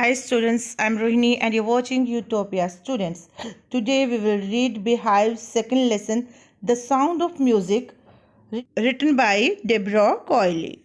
Hi students, I'm Rohini and you're watching Utopia. Students, today we will read Beehive's second lesson, The Sound of Music, written by Deborah Coyley.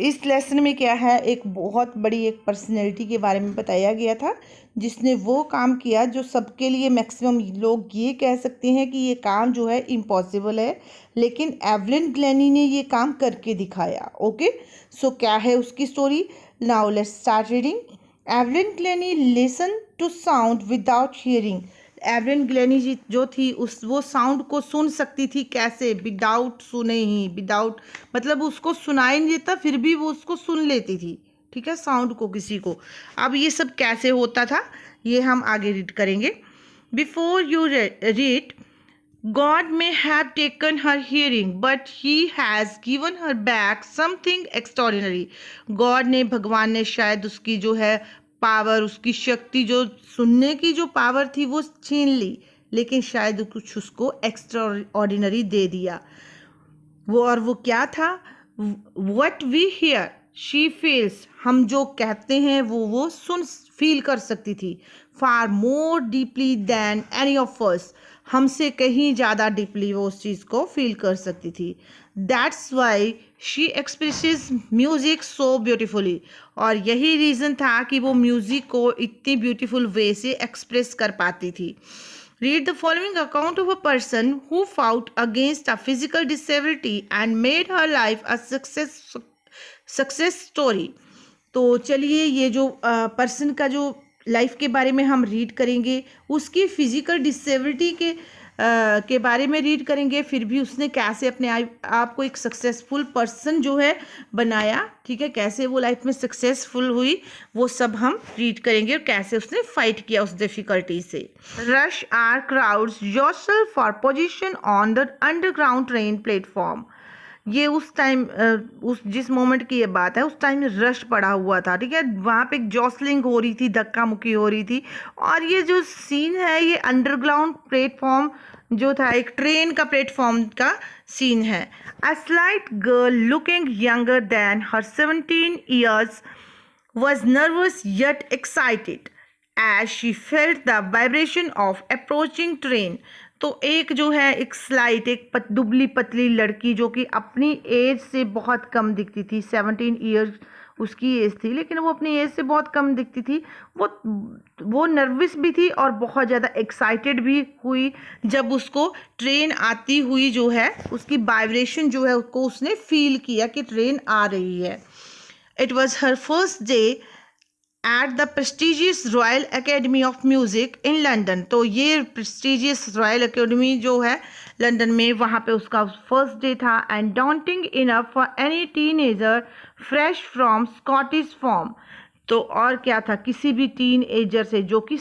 इस lesson में क्या है, एक बहुत बड़ी एक personality के बारे में बताया गया था जिसने वो काम किया जो सबके लिए मैक्सिमम लोग ये कह सकते हैं कि ये काम जो है इम्पॉसिबल है, लेकिन एवलिन ग्लेनी ने ये काम करके दिखाया. ओके, सो क्या है उसकी story. Now let's start reading. Evelyn Glennie listen to sound without hearing. Evelyn Glennie ji जो थी वो साउंड को सुन सकती थी. कैसे? विदाउट सुने ही. विदाउट मतलब उसको सुनाई नहीं देता, फिर भी वो उसको सुन लेती थी. ठीक है, साउंड को, किसी को. अब ये सब कैसे होता था ये हम आगे रीड करेंगे. Before you read, God may have taken her hearing, but He has given her back something extraordinary. God ने, भगवान ने शायद उसकी जो है पावर, उसकी शक्ति, जो सुनने की जो पावर थी वो छीन ली, लेकिन शायद कुछ उसको एक्स्ट्रा ऑर्डिनरी दे दिया. वो क्या था? What we hear she feels. हम जो कहते हैं वो सुन फील कर सकती थी. Far more deeply than any of us. हमसे कहीं ज़्यादा डीपली वो उस चीज़ को फील कर सकती थी. That's why she expresses music so beautifully. और यही रीज़न था कि वो म्यूज़िक को इतनी ब्यूटीफुल वे से एक्सप्रेस कर पाती थी. Read the following account of a person who fought against a physical disability and made her life a success story. तो चलिए ये जो पर्सन का जो लाइफ के बारे में हम रीड करेंगे, उसकी फिजिकल डिसेबिलिटी के बारे में रीड करेंगे, फिर भी उसने कैसे अपने आप को एक सक्सेसफुल पर्सन जो है बनाया. ठीक है, कैसे वो लाइफ में सक्सेसफुल हुई वो सब हम रीड करेंगे, और कैसे उसने फाइट किया उस डिफिकल्टी से. Rush are crowds yourself for position on the underground train platform. ये उस टाइम जिस मोमेंट की ये बात है, उस टाइम रश पड़ा हुआ था. ठीक है, वहाँ पे एक जॉसलिंग हो रही थी, धक्का मुक्की हो रही थी. और ये जो सीन है ये अंडरग्राउंड प्लेटफॉर्म जो था, एक ट्रेन का प्लेटफॉर्म का सीन है. A slight girl looking younger than her 17 years was nervous yet excited as she felt the vibration of approaching train. तो एक जो है, एक स्लाइट, एक दुबली पतली लड़की जो कि अपनी एज से बहुत कम दिखती थी. 17 ईयर्स उसकी एज थी, लेकिन वो अपनी एज से बहुत कम दिखती थी. वो नर्वस भी थी और बहुत ज़्यादा एक्साइटेड भी हुई जब उसको ट्रेन आती हुई जो है, उसकी वाइब्रेशन जो है उसको उसने फील किया कि ट्रेन आ रही है. It was her first day at the prestigious royal academy of music in London. तो ये प्रेस्टिजियस रॉयल एकेडमी जो है लंदन में, वहाँ पे उसका फर्स्ट डे था. And daunting enough for any teenager fresh from Scottish form. तो और क्या था, किसी भी टीन एजर से जो कि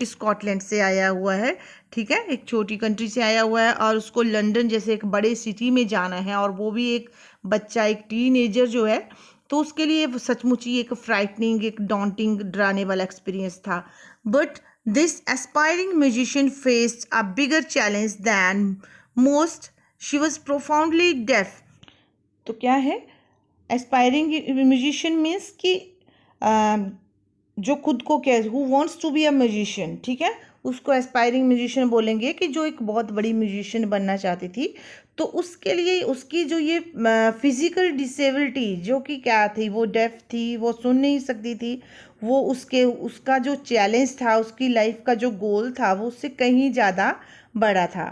स्कॉटलैंड से आया हुआ है. ठीक है, एक छोटी कंट्री से आया हुआ है और उसको लंदन जैसे एक बड़े सिटी में जाना है, और वो भी एक बच्चा, एक टीन एजर जो है, तो उसके लिए सचमुच ही एक फ्राइटनिंग, एक डॉन्टिंग, डराने वाला एक्सपीरियंस था. But this aspiring musician faced a bigger challenge than most. She was profoundly deaf. तो क्या है एस्पायरिंग म्यूजिशियन? मीन्स कि जो खुद को क्या, who wants to be a musician. ठीक है, उसको एस्पायरिंग म्यूजिशियन बोलेंगे, कि जो एक बहुत बड़ी म्यूजिशियन बनना चाहती थी. तो उसके लिए उसकी जो ये फिजिकल डिसेबिलिटी जो कि क्या थी, वो डेफ थी, वो सुन नहीं सकती थी. वो उसका जो चैलेंज था, उसकी लाइफ का जो गोल था, वो उससे कहीं ज़्यादा बड़ा था.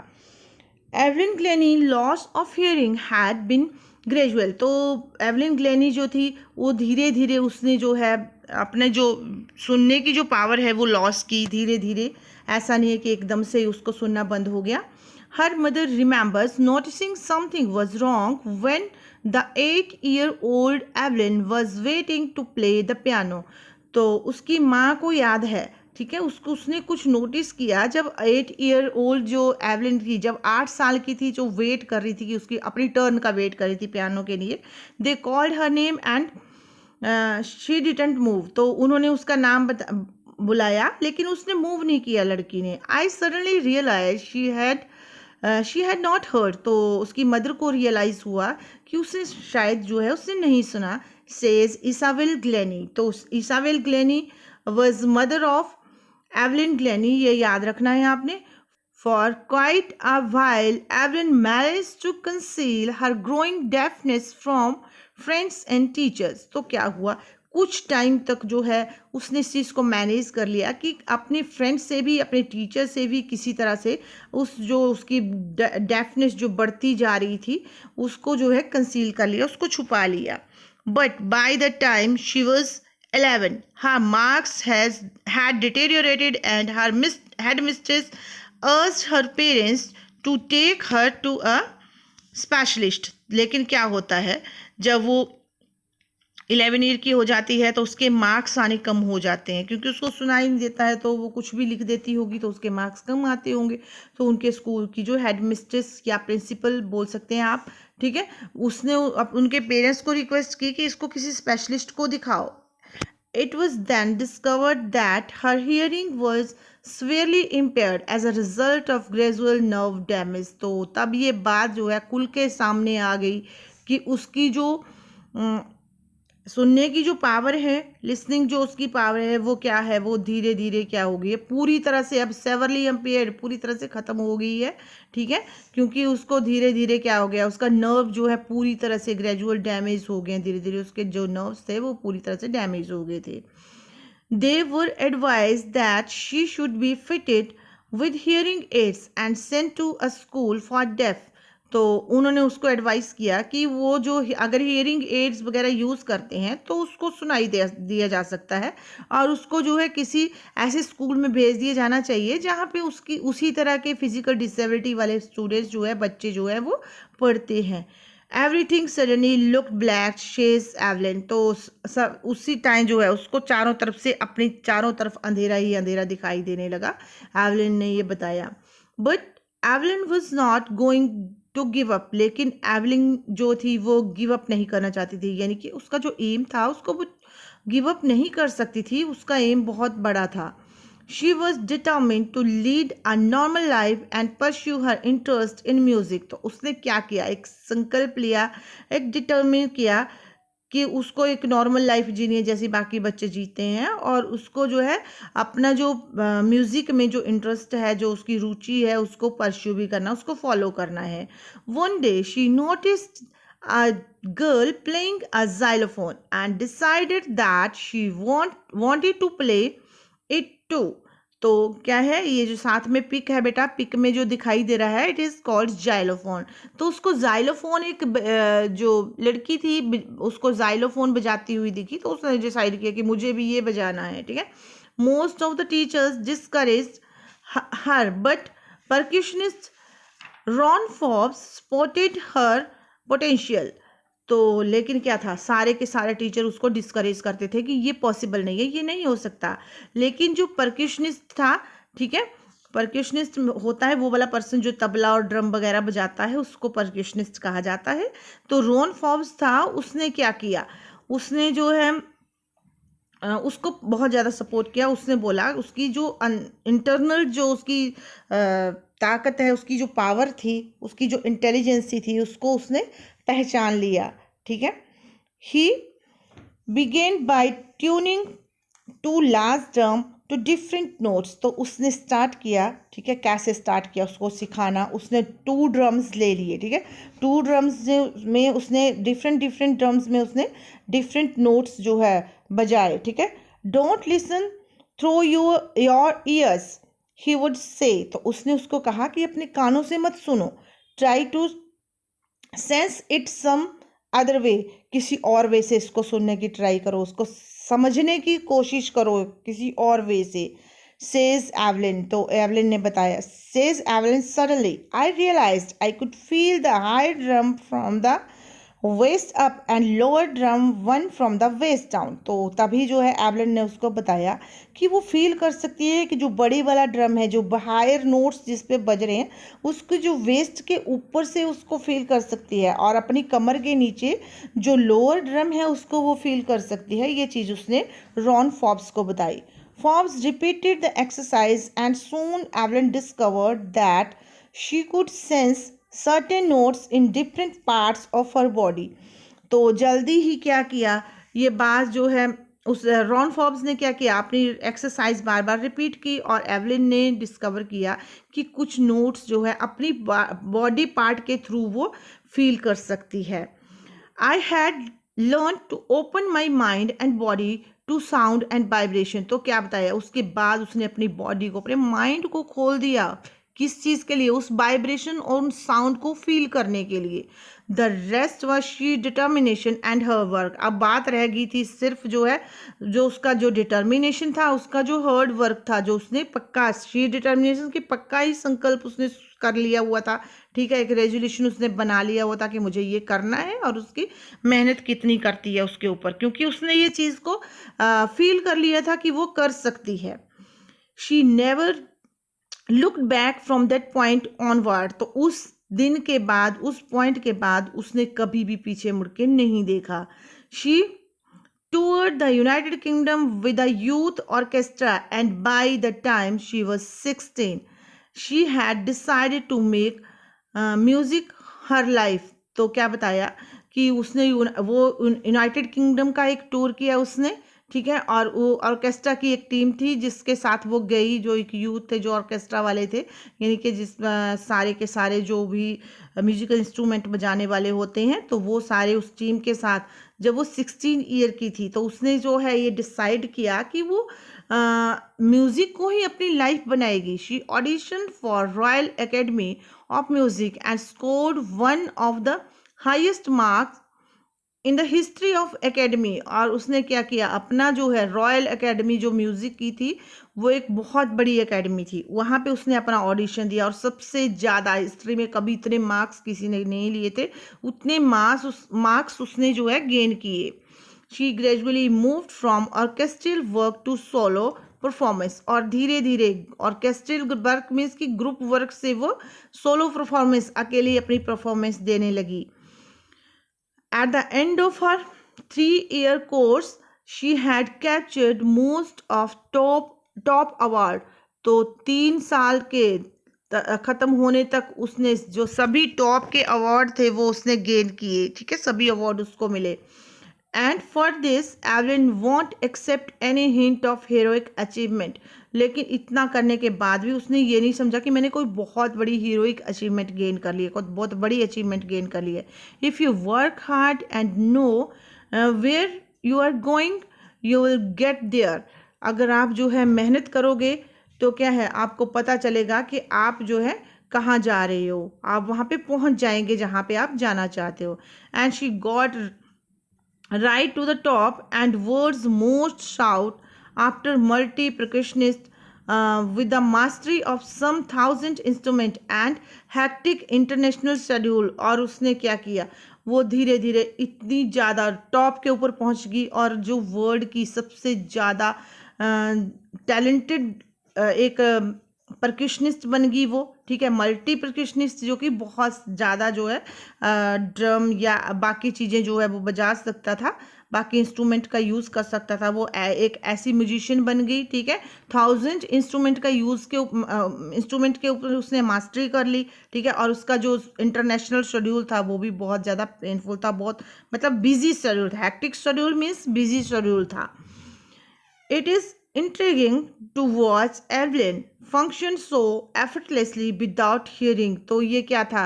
Evelyn Glenny loss of hearing had been gradual. तो एवलिन ग्लेनी जो थी वो धीरे धीरे उसने जो है अपने जो सुनने की जो पावर है वो लॉस की धीरे धीरे. ऐसा नहीं है कि एकदम से उसको सुनना बंद हो गया. Her mother remembers noticing something was wrong when the 8-year-old Evelyn was waiting to play the piano. तो उसकी माँ को याद है, ठीक है, उसने कुछ नोटिस किया जब 8-year-old जो एवलिन थी, जब 8 साल की थी, जो वेट कर रही थी कि उसकी अपनी टर्न का वेट कर रही थी पियानो के लिए. They called her name and she didn't move. तो उन्होंने उसका नाम बुलाया, लेकिन उसने मूव नहीं किया लड़की ने. I suddenly realise she had she had not heard, तो उसकी मदर को रियलाइज़ हुआ कि उसने शायद जो है उसने नहीं सुना. सेज इसाबेल ग्लेनी, तो Isabel Glennie was mother of Evelyn Glennie, ये याद रखना है आपने. For quite a while, Evelyn managed to conceal her growing deafness from friends and teachers. तो क्या हुआ, कुछ टाइम तक जो है उसने इस चीज़ को मैनेज कर लिया कि अपने फ्रेंड से भी, अपने टीचर से भी किसी तरह से उस जो उसकी डेफनेस जो बढ़ती जा रही थी उसको जो है कंसील कर लिया, उसको छुपा लिया. But by the time she was 11, her marks had deteriorated and her headmistress urged her parents to take her to a specialist. लेकिन क्या होता है, जब वो 11 ईयर की हो जाती है तो उसके मार्क्स आने कम हो जाते हैं, क्योंकि उसको सुनाई नहीं देता है, तो वो कुछ भी लिख देती होगी तो उसके मार्क्स कम आते होंगे. तो उनके स्कूल की जो हेड मिस्ट्रेस या प्रिंसिपल बोल सकते हैं आप, ठीक है, उसने उनके पेरेंट्स को रिक्वेस्ट की कि इसको किसी स्पेशलिस्ट को दिखाओ. It was then discovered that her hearing was severely impaired as a result of gradual nerve damage. तो तब ये बात जो है खुल के सामने आ गई कि उसकी जो सुनने की जो पावर है, लिसनिंग जो उसकी पावर है वो क्या है, वो धीरे धीरे क्या हो गई है, पूरी तरह से अब सेवरली इम्पेयर्ड, पूरी तरह से ख़त्म हो गई है. ठीक है, क्योंकि उसको धीरे धीरे क्या हो गया, उसका नर्व जो है पूरी तरह से ग्रेजुअल डैमेज हो गए, धीरे धीरे उसके जो नर्व्स थे वो पूरी तरह से डैमेज हो गए थे. They advise that she should be fitted with hearing aids and sent to a school for deaf. तो उन्होंने उसको एडवाइस किया कि वो जो अगर हियरिंग एड्स वगैरह यूज़ करते हैं तो उसको सुनाई दिया जा सकता है, और उसको जो है किसी ऐसे स्कूल में भेज दिया जाना चाहिए जहाँ पे उसकी उसी तरह के फिजिकल डिसेबिलिटी वाले स्टूडेंट्स जो है, बच्चे जो है वो पढ़ते हैं. Everything suddenly look black says Evelyn. तो सब उसी टाइम जो है उसको चारों तरफ से, अपनी चारों तरफ अंधेरा ही अंधेरा दिखाई देने लगा. एवलिन ने ये बताया. But Evelyn was not going to give up. लेकिन एवलिन जो थी वो गिव अप नहीं करना चाहती थी, यानी कि उसका जो एम था उसको वो गिव अप नहीं कर सकती थी, उसका एम बहुत बड़ा था. She was determined to lead a normal life and pursue her interest in music. तो उसने क्या किया, एक संकल्प लिया, एक डिटर्मिन किया कि उसको एक नॉर्मल लाइफ जीनी है जैसे बाकी बच्चे जीते हैं, और उसको जो है अपना जो म्यूज़िक में जो इंटरेस्ट है, जो उसकी रुचि है, उसको परस्यू भी करना, उसको फॉलो करना है. One day she noticed a girl playing a xylophone and decided that she wanted to play it too. तो क्या है, ये जो साथ में पिक है बेटा, पिक में जो दिखाई दे रहा है इट इज़ कॉल्ड जाइलोफोन. तो उसको जाइलोफोन, एक जो लड़की थी उसको जाइलोफोन बजाती हुई दिखी, तो उसने डिसाइड किया कि मुझे भी ये बजाना है. ठीक है, most of the teachers discouraged her but percussionist Ron Forbes spotted her potential. तो लेकिन क्या था, सारे के सारे टीचर उसको डिस्करेज करते थे कि ये पॉसिबल नहीं है, ये नहीं हो सकता. लेकिन जो परक्यूशनिस्ट था, ठीक है, परक्यूशनिस्ट होता है वो वाला पर्सन जो तबला और ड्रम वगैरह बजाता है, उसको परक्यूशनिस्ट कहा जाता है. तो रॉन फॉब्स था, उसने क्या किया, उसने जो है उसको बहुत ज़्यादा सपोर्ट किया. उसने बोला उसकी जो इंटरनल जो उसकी ताकत है, उसकी जो पावर थी, उसकी जो इंटेलिजेंसी थी, उसको उसने पहचान लिया. ठीक है, he began by tuning to large drum to different notes. तो उसने स्टार्ट किया, ठीक है, कैसे स्टार्ट किया उसको सिखाना. उसने 2 ड्रम्स ले लिए. ठीक है, 2 ड्रम्स में उसने डिफरेंट ड्रम्स में उसने डिफरेंट नोट्स जो है बजाए. ठीक है, don't listen through your years he would say. तो उसने उसको कहा कि अपने कानों से मत सुनो, try to sense it some other way, किसी और वे से इसको सुनने की ट्राई करो, उसको समझने की कोशिश करो किसी और वे से. सेज एवलिन, तो एवलिन ने बताया. Says Evelyn suddenly I realised I could feel the high drum from the waist up and lower drum one from the waist down. तो तभी जो है एवलिन ने उसको बताया कि वो फील कर सकती है कि जो बड़ी वाला ड्रम है, जो हायर नोट्स जिस पे बज रहे हैं, उसको जो वेस्ट के ऊपर से उसको फील कर सकती है, और अपनी कमर के नीचे जो लोअर ड्रम है उसको वो फील कर सकती है. ये चीज़ उसने रॉन फॉब्स को बताई. Forbes repeated the exercise and soon Evelyn discovered that she could sense certain notes in different parts of her body. तो जल्दी ही क्या किया, ये बात जो है उस रॉन फॉर्ब्स ने क्या किया, अपनी एक्सरसाइज बार बार रिपीट की और एवलिन ने डिस्कवर किया कि कुछ नोट्स जो है अपनी बॉडी पार्ट के थ्रू वो फील कर सकती है। I had learn to open my mind and body to sound and vibration. तो क्या बताया, उसके बाद उसने अपनी बॉडी को, अपने माइंड को खोल दिया। किस चीज़ के लिए? उस वाइब्रेशन और उस साउंड को फील करने के लिए। The rest was she determination and her work. अब बात रह गई थी सिर्फ जो है, जो उसका जो डिटर्मिनेशन था, उसका जो हार्ड वर्क था, जो उसने पक्का शी डिटर्मिनेशन की पक्का ही संकल्प उसने कर लिया हुआ था। ठीक है, एक रेजोल्यूशन उसने बना लिया हुआ था कि मुझे ये करना है, और उसकी मेहनत कितनी करती है उसके ऊपर, क्योंकि उसने ये चीज़ को फील कर लिया था कि वो कर सकती है। She never looked back from that point onward. तो उस दिन के बाद, उस पॉइंट के बाद उसने कभी भी पीछे मुड़ के नहीं देखा। She toured the United Kingdom with a youth orchestra, and by the time she was 16, she had decided to make music her life। तो क्या बताया कि उसने वो यूनाइटेड किंगडम का एक टूर किया उसने, ठीक है, और वो ऑर्केस्ट्रा की एक टीम थी जिसके साथ वो गई, जो एक यूथ थे जो ऑर्केस्ट्रा वाले थे, यानी कि जिस सारे के सारे जो भी म्यूजिकल इंस्ट्रूमेंट बजाने वाले होते हैं, तो वो सारे उस टीम के साथ, जब वो 16 ईयर की थी तो उसने जो है ये डिसाइड किया कि वो म्यूज़िक को ही अपनी लाइफ बनाएगी। She audition for royal academy of music and scored one of the highest marks in the history of academy. और उसने क्या किया, अपना जो है रॉयल एकेडमी जो म्यूज़िक की थी, वो एक बहुत बड़ी एकेडमी थी, वहाँ पे उसने अपना ऑडिशन दिया और सबसे ज़्यादा हिस्ट्री में कभी इतने मार्क्स किसी ने नहीं लिए थे, उतने मार्क्स उसने जो है गेन किए। She gradually moved from orchestral work to solo performance. और धीरे धीरे ऑर्केस्ट्रल वर्क मीन्स की ग्रुप वर्क से वो सोलो परफॉर्मेंस, अकेले अपनी परफॉर्मेंस देने लगी। At the end of her 3-year course, she had captured most of top award। तो 3 साल के ख़त्म होने तक उसने जो सभी टॉप के अवार्ड थे वो उसने गेन किए, ठीक है, सभी अवार्ड उसको मिले। And for this Evelyn won't accept any hint of heroic achievement. लेकिन इतना करने के बाद भी उसने ये नहीं समझा कि मैंने कोई बहुत बड़ी हीरोइक अचीवमेंट गेन कर ली है, कोई बहुत बड़ी अचीवमेंट गेन कर ली है। If you work hard and know where you are going, you will get there. अगर आप जो है मेहनत करोगे तो क्या है, आपको पता चलेगा कि आप जो है कहाँ जा रहे हो, आप वहाँ पे पहुँच जाएंगे जहाँ पे आप जाना चाहते हो। And she got right to the top, and world's most shout after multi-percussionist with the mastery of some 1,000 instrument and hectic international schedule। और उसने क्या किया, वो धीरे धीरे इतनी ज़्यादा टॉप के ऊपर पहुंच गई, और जो वर्ल्ड की सबसे ज़्यादा टैलेंटेड एक परक्यूशनिस्ट बन गई वो, ठीक है, मल्टी परक्यूशनिस्ट, जो कि बहुत ज़्यादा जो है ड्रम या बाकी चीज़ें जो है वो बजा सकता था, बाकी इंस्ट्रूमेंट का यूज़ कर सकता था। वो एक ऐसी म्यूजिशियन बन गई, ठीक है, 1,000 इंस्ट्रूमेंट का यूज़ के इंस्ट्रूमेंट के ऊपर उसने मास्टरी कर ली, ठीक है। और उसका जो इंटरनेशनल शेड्यूल था वो भी बहुत ज़्यादा पेनफुल था, बहुत मतलब बिजी शेड्यूल था, hectic schedule means busy schedule था। It is intriguing to watch Evelyn function so effortlessly without hearing। तो ये क्या था,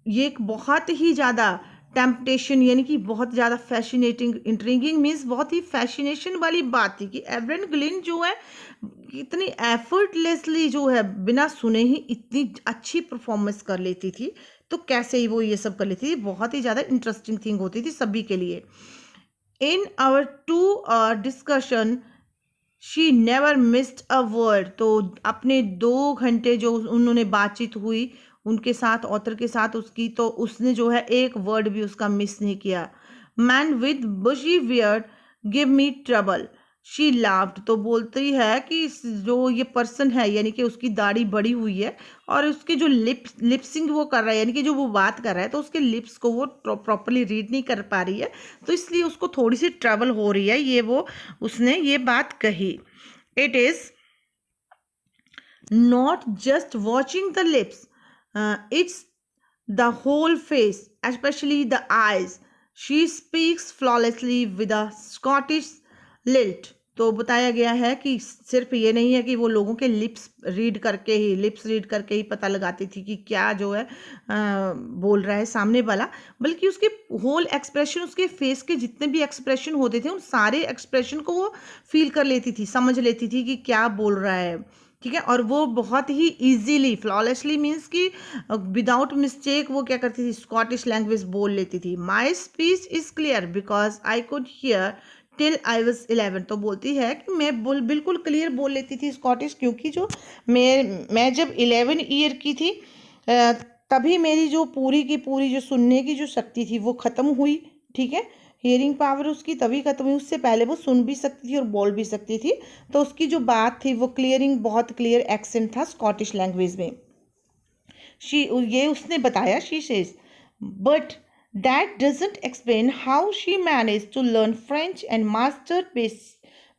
ये एक बहुत ही ज़्यादा टेम्पटेशन, यानी कि बहुत ज़्यादा फैसिनेटिंग, इंट्रिगिंग मीन्स बहुत ही फैसिनेशन वाली बात थी कि एवलिन ग्लिन जो है इतनी एफर्टलेसली जो है बिना सुने ही इतनी अच्छी परफॉर्मेंस कर लेती थी। तो कैसे ही वो ये सब कर लेती थी, बहुत ही ज़्यादा इंटरेस्टिंग थिंग होती थी सभी के लिए। In our 2 discussion she never missed a word. तो अपने 2 घंटे जो उन्होंने बातचीत हुई उनके साथ, ऑथर के साथ उसकी, तो उसने जो है एक वर्ड भी उसका मिस नहीं किया। Man with bushy beard give me trouble, she laughed. तो बोलती है कि जो ये पर्सन है, यानी कि उसकी दाढ़ी बड़ी हुई है और उसके जो लिप्सिंग वो कर रहा है, यानी कि जो वो बात कर रहा है, तो उसके लिप्स को वो प्रॉपरली रीड नहीं कर पा रही है, तो इसलिए उसको थोड़ी सी ट्रबल हो रही है, ये वो उसने ये बात कही। It is not just watching the lips, it's the whole face, especially the eyes. She speaks flawlessly with a Scottish lilt. तो बताया गया है कि सिर्फ ये नहीं है कि वो लोगों के लिप्स रीड करके ही पता लगाती थी कि क्या जो है बोल रहा है सामने वाला, बल्कि उसके होल एक्सप्रेशन, उसके फेस के जितने भी एक्सप्रेशन होते थे उन सारे एक्सप्रेशन को वो फील कर लेती थी, समझ लेती थी कि क्या बोल रहा है, ठीक है। और वो बहुत ही इजीली, फ्लॉलेसली मीन्स कि विदाउट मिस्टेक वो क्या करती थी, स्कॉटिश लैंग्वेज बोल लेती थी। My speech is clear because I could hear till I was 11। तो बोलती है कि मैं बिल्कुल क्लियर बोल लेती थी स्कॉटिश, क्योंकि जो मैं जब 11 ईयर की थी तभी मेरी जो पूरी की पूरी जो सुनने की जो शक्ति थी वो ख़त्म हुई, ठीक है। हियरिंग पावर उसकी तभी खत्म हुई, उससे पहले वो सुन भी सकती थी और बोल भी सकती थी। तो उसकी जो बात थी वो क्लियरिंग, बहुत क्लियर एक्सेंट था स्कॉटिश लैंग्वेज में। ये उसने बताया, she says, but that doesn't explain how she manage to learn French and master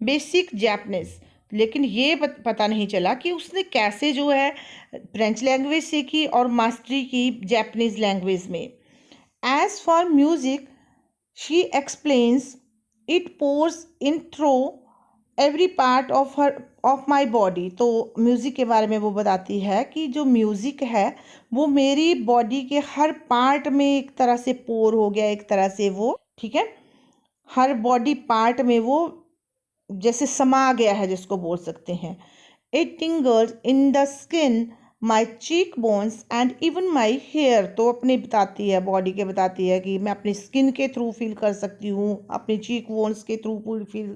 basic Japanese. लेकिन ये पता नहीं चला कि उसने कैसे जो है फ्रेंच लैंग्वेज सीखी और मास्टरी की जापानीज लैंग्वेज में। As for music, she explains, it pours in through every part of my body। तो म्यूज़िक के बारे में वो बताती है कि जो म्यूज़िक है वो मेरी बॉडी के हर पार्ट में एक तरह से पोर हो गया, एक तरह से वो, ठीक है, हर बॉडी पार्ट में वो जैसे समा गया है, जिसको बोल सकते हैं। It tingles in the skin, my cheekbones and even my hair. तो अपने बताती है, बॉडी के बताती है कि मैं अपनी स्किन के थ्रू फील कर सकती हूँ, अपनी चीक बोन्स के थ्रू फील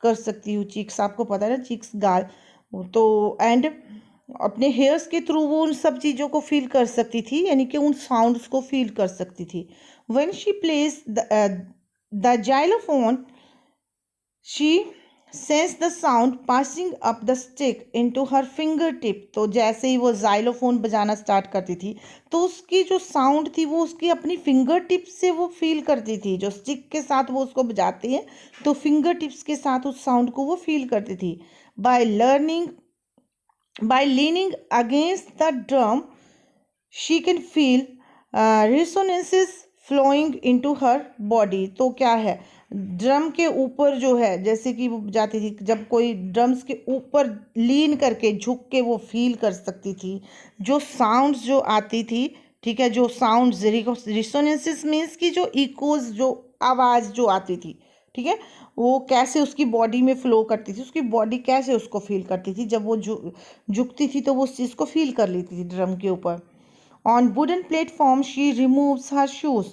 कर सकती हूँ। चीक्स आपको पता है ना, चीक्स गाल, तो एंड अपने हेयर्स के थ्रू वो उन सब चीज़ों को फील कर सकती थी, यानी कि उन साउंड्स को फील कर सकती थी। When she place the xylophone, she sense the sound passing up the stick into her finger tip. तो जैसे ही वो जाइलोफोन बजाना स्टार्ट करती थी तो उसकी जो साउंड थी वो उसकी अपनी फिंगर टिप्स से वो फील करती थी। जो स्टिक के साथ वो उसको बजाती है तो फिंगर टिप्स के साथ उस साउंड को वो फील करती थी। By leaning against the drum, she can feel resonances flowing into her body. तो क्या है, ड्रम के ऊपर जो है, जैसे कि वो जाती थी, जब कोई ड्रम्स के ऊपर लीन करके झुक के वो फील कर सकती थी जो साउंड्स जो आती थी, ठीक है, जो साउंड्स, रिसोनेंसेस मीन्स की जो इकोज, जो आवाज़ जो आती थी, ठीक है, वो कैसे उसकी बॉडी में फ्लो करती थी, उसकी बॉडी कैसे उसको फील करती थी। जब वो झुकती थी तो वो उस चीज़ को फील कर लेती थी ड्रम के ऊपर। On wooden platform, she removes her shoes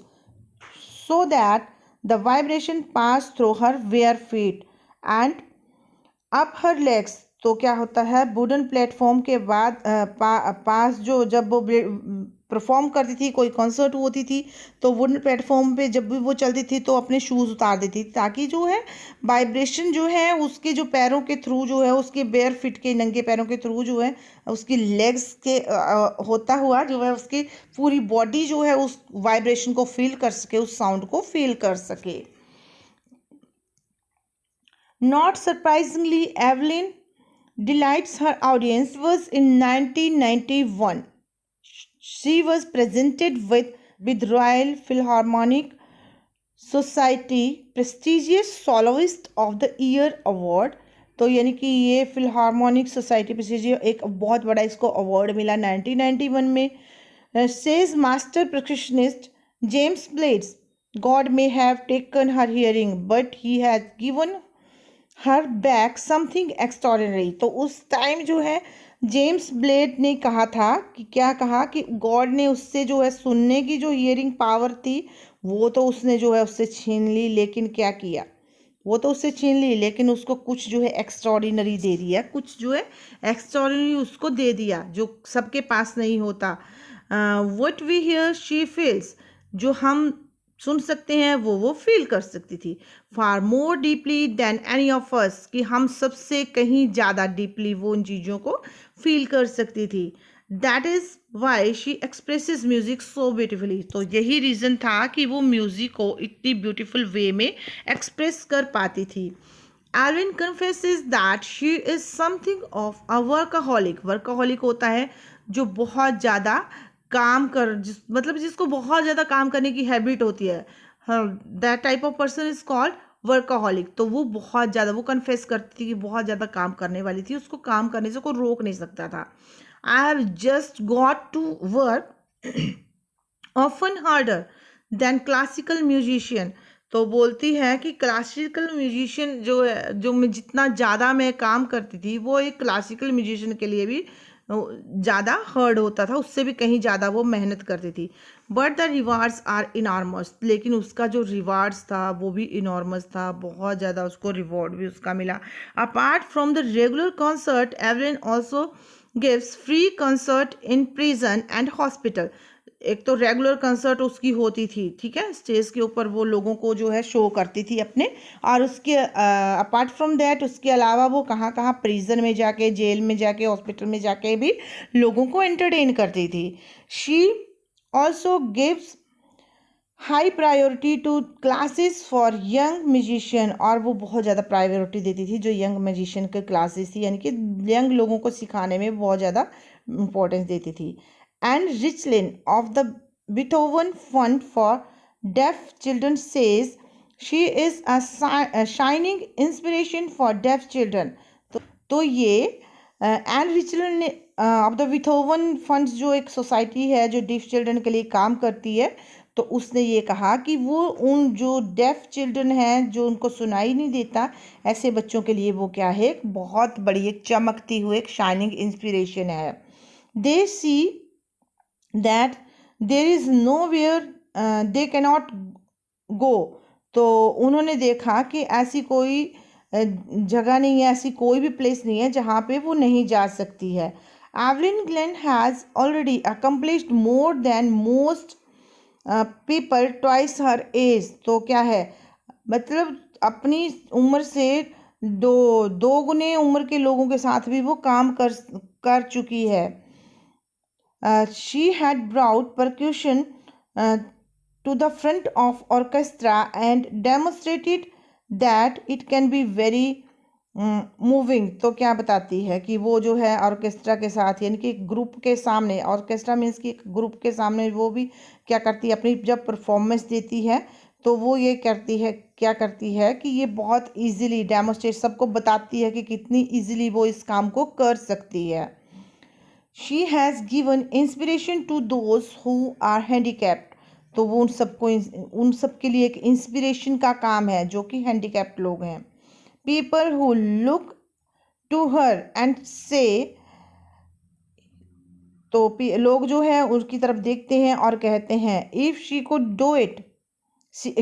so that the vibration pass through her bare feet and up her legs। तो क्या होता है, वुडन प्लेटफॉर्म के बाद पास जो जब वो परफॉर्म करती थी, कोई कॉन्सर्ट होती थी, तो वुडन प्लेटफॉर्म पे जब भी वो चलती थी तो अपने शूज़ उतार देती थी, ताकि जो है वाइब्रेशन जो है उसके जो पैरों के थ्रू जो है, उसके बेयर फिट के नंगे पैरों के थ्रू जो है, उसकी लेग्स के होता हुआ जो है उसकी पूरी बॉडी जो है उस वाइब्रेशन को फील कर सके, उस साउंड को फील कर सके। Not surprisingly, Evelyn delights her audience was in 1991. She was presented with Royal Philharmonic Society prestigious Soloist of the Year Award। तो यानी कि ये फिलहार्मोनिक सोसाइटी प्रेस्टीजियस एक बहुत बड़ा इसको अवार्ड मिला 1991 में। Says master percussionist James blades, God may have taken her hearing, but he has given her back something extraordinary. तो उस टाइम जो है जेम्स ब्लेड ने कहा था कि क्या कहा कि गॉड ने उससे जो है सुनने की जो हियरिंग पावर थी वो तो उसने जो है उससे छीन ली, लेकिन क्या किया, वो तो उससे छीन ली लेकिन उसको कुछ जो है एक्स्ट्रॉर्डिनरी दे दिया, कुछ जो है एक्स्ट्रॉर्डिनरी उसको दे दिया जो सबके पास नहीं होता। What we hear she feels, जो हम सुन सकते हैं वो फील कर सकती थी। Far more deeply than any of us, कि हम सबसे कहीं ज़्यादा डीपली वो उन चीज़ों को फील कर सकती थी। That is why she expresses music so beautifully. तो यही रीज़न था कि वो म्यूज़िक को इतनी ब्यूटीफुल वे में एक्सप्रेस कर पाती थी। Alvin confesses that she is something of a workaholic. Workaholic होता है जो बहुत ज़्यादा मतलब जिसको बहुत ज़्यादा काम करने की हैबिट होती है. That type of person is called workaholic. तो वो बहुत ज़्यादा वो कन्फेस करती थी कि बहुत ज़्यादा काम करने वाली थी, उसको काम करने से कोई रोक नहीं सकता था. I have just got to work often harder than classical musician. तो बोलती है कि क्लासिकल म्यूजिशियन जो है, जो मैं जितना ज़्यादा मैं काम करती थी, वो एक क्लासिकल म्यूजिशियन के लिए भी ज़्यादा हार्ड होता था, उससे भी कहीं ज़्यादा वो मेहनत करती थी. But the rewards are enormous. लेकिन उसका जो रिवार्ड्स था वो भी इनॉर्मस था, बहुत ज़्यादा उसको रिवॉर्ड भी उसका मिला. Apart from the regular concert, Evelyn also gives free concert in prison and hospital. एक तो रेगुलर कंसर्ट उसकी होती थी, ठीक है, स्टेज के ऊपर वो लोगों को जो है शो करती थी अपने. और उसके अपार्ट फ्रॉम दैट, उसके अलावा वो कहाँ कहाँ प्रिजन में जाके, जेल में जाके, हॉस्पिटल में जाके भी लोगों को एंटरटेन करती थी. She also gives high priority to classes for young musician. और वो बहुत ज़्यादा प्रायोरिटी देती थी जो यंग म्यूजिशियन के क्लासेस थी, यानी कि यंग लोगों को सिखाने में बहुत ज़्यादा इंपॉर्टेंस देती थी. And Richlin of the Beethoven Fund for Deaf Children says she is a shining inspiration for deaf children. तो ये एंड रिचलिन ने ऑफ द बिथोवन फंड्स, जो एक सोसाइटी है जो डेफ चिल्ड्रन के लिए काम करती है, तो उसने ये कहा कि वो उन जो डेफ चिल्ड्रन हैं, जो उनको सुनाई नहीं देता, ऐसे बच्चों के लिए वो क्या है, एक बहुत बड़ी, एक चमकती हुई, एक शाइनिंग इंस्पिरेशन है. दे सी that there is nowhere they cannot go. तो उन्होंने देखा कि ऐसी कोई जगह नहीं है, ऐसी कोई भी प्लेस नहीं है जहाँ पे वो नहीं जा सकती है. Evelyn Glen has already accomplished more than most people twice her age. तो क्या है, मतलब अपनी उम्र से दो गुने उम्र के लोगों के साथ भी वो काम कर चुकी है. She had brought percussion to the front of orchestra and demonstrated that it can be very moving. तो क्या बताती है कि वो जो है ऑर्केस्ट्रा के साथ, यानी कि ग्रुप के सामने, ऑर्केस्ट्रा मीन्स कि ग्रुप के सामने वो भी क्या करती है, अपनी जब परफॉर्मेंस देती है तो वो ये करती है, क्या करती है कि ये बहुत इजीली डेमोस्ट्रेट, सबको बताती है कि कितनी इजीली वो इस काम को कर सकती है. She has given inspiration to those who are handicapped. तो वो उन सबके लिए एक इंस्पिरेशन का काम है जो कि हैंडीकैप्ड लोग हैं. People who look to her and say, तो लोग जो है उसकी तरफ देखते हैं और कहते हैं, if she could do it,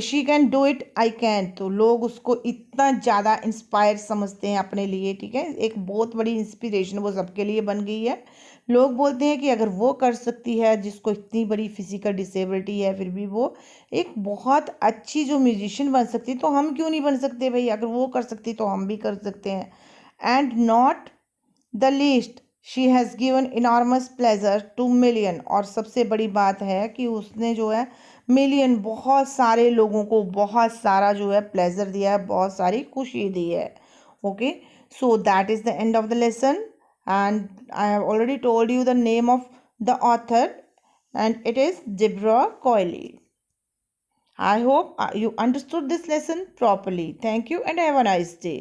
she can do it, I can. तो लोग उसको इतना ज़्यादा इंस्पायर समझते हैं अपने लिए, ठीक है, एक बहुत बड़ी इंस्पिरेशन वो सबके लिए बन गई है. लोग बोलते हैं कि अगर वो कर सकती है, जिसको इतनी बड़ी फिजिकल डिसेबिलिटी है, फिर भी वो एक बहुत अच्छी जो म्यूजिशियन बन सकती, तो हम क्यों नहीं बन सकते भाई, अगर वो कर सकती तो हम भी कर सकते हैं. And not the least, she has given enormous pleasure two million. और सबसे बड़ी बात है कि उसने जो है मिलियन, बहुत सारे लोगों को बहुत सारा जो है प्लेजर दिया है, बहुत सारी खुशी दी है. Okay, so that is the end of the lesson, and I have already told you the name of the author, and it is Deborah Coyle. I hope you understood this lesson properly. Thank you and have a nice day.